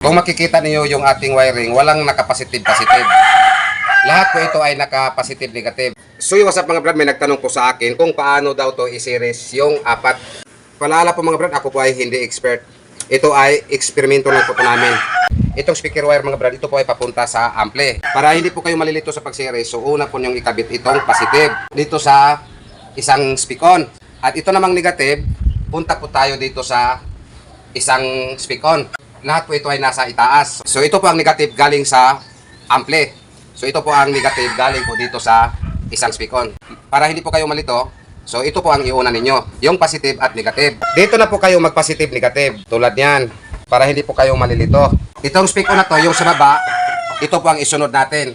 Kung makikita niyo yung ating wiring, walang naka-positive-positive. Lahat po ito ay naka-positive-negative. So what's up mga brad, may nagtanong po sa akin kung paano daw to i-series yung apat. Paalala po mga brad, ako po ay hindi expert. Ito ay eksperimento lang po namin. Itong speaker wire mga brad, ito po ay papunta sa ampli. Para hindi po kayo malilito sa pag-series, so una po niyong ikabit itong positive dito sa isang speak-on. At ito namang negative, punta po tayo dito sa isang speak-on. Lahat po ito ay nasa itaas. So ito po ang negative galing sa ampli. So ito po ang negative galing po dito sa isang speak-on. Para hindi po kayo malito, so ito po ang iuna ninyo, yung positive at negative. Dito na po kayo mag-positive negative, tulad yan, para hindi po kayo malilito. Itong speak-on na to, yung sa baba, ito po ang isunod natin.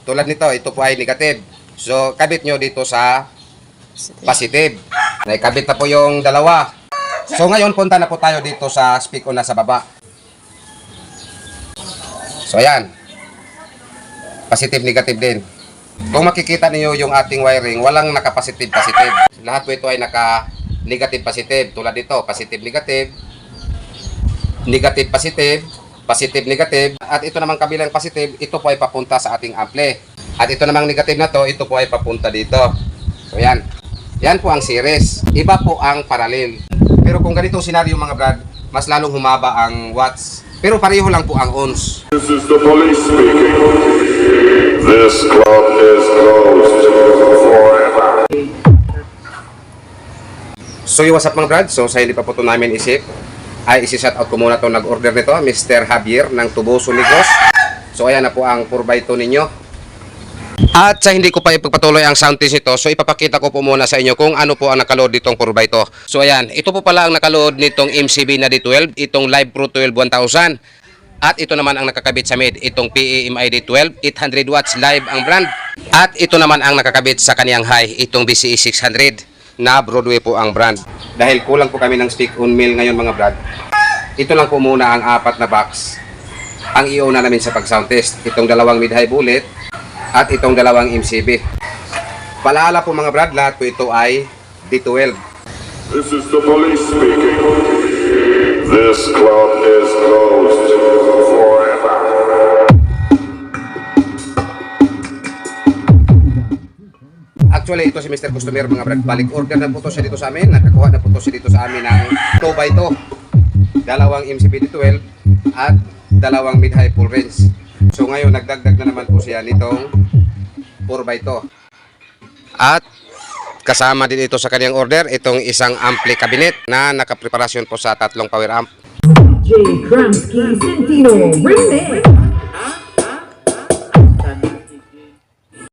Tulad nito, ito po ay negative. So kabit nyo dito sa positive. Naikabit na po yung dalawa. So ngayon punta na po tayo dito sa speak-on na sa baba. So ayan, positive negative din. Kung makikita niyo yung ating wiring, walang naka-positive-positive. Lahat po ito ay naka-negative-positive. Tulad dito, positive-negative, negative-positive, positive-negative. At ito namang kabilang positive, ito po ay papunta sa ating ampli. At ito namang negative na to, ito po ay papunta dito. So yan. Yan po ang series. Iba po ang parallel. Pero kung ganitong senaryo mga brad, mas lalong humaba ang watts. Pero pareho lang po ang ohms. This is the police speaking. This club is closed forever. So what's up mga brad? So sa hindi pa po ito namin isip, ay isi-shoutout ko muna ito nag-order nito, Mr. Javier ng Tubuso, Negros. So ayan na po ang 4x2 ninyo. At sa hindi ko pa ipagpatuloy ang sound test nito, so ipapakita ko po muna sa inyo kung ano po ang nakaload nitong 4x2. So ayan, ito po pala ang nakaload nitong MCB na D12, itong Live Pro 12 1000. At ito naman ang nakakabit sa mid, itong PAMI D12, 800 watts live ang brand. At ito naman ang nakakabit sa kaniyang high, itong BCE 600 na Broadway po ang brand. Dahil kulang po kami ng stick-on mill ngayon mga brad, ito lang po muna ang apat na box ang iuna namin sa pag-sound test. Itong dalawang mid-high bullet at itong dalawang MCB. Paalala po mga brad, lahat po ito ay D12. This is the police speaking. This club is closed forever. Actually, ito si Mr. Customer mga brad. Balik order na po to siya dito sa amin. Nakakuha na po to siya dito sa amin ng 2x2. Dalawang MCB D12 at dalawang mid-high full range. So ngayon, nagdagdag na naman po siya nitong 4x2. At kasama din ito sa kanyang order, itong isang ampli cabinet na nakapreparasyon po sa tatlong power amp. J. Kramsky Centino Remix.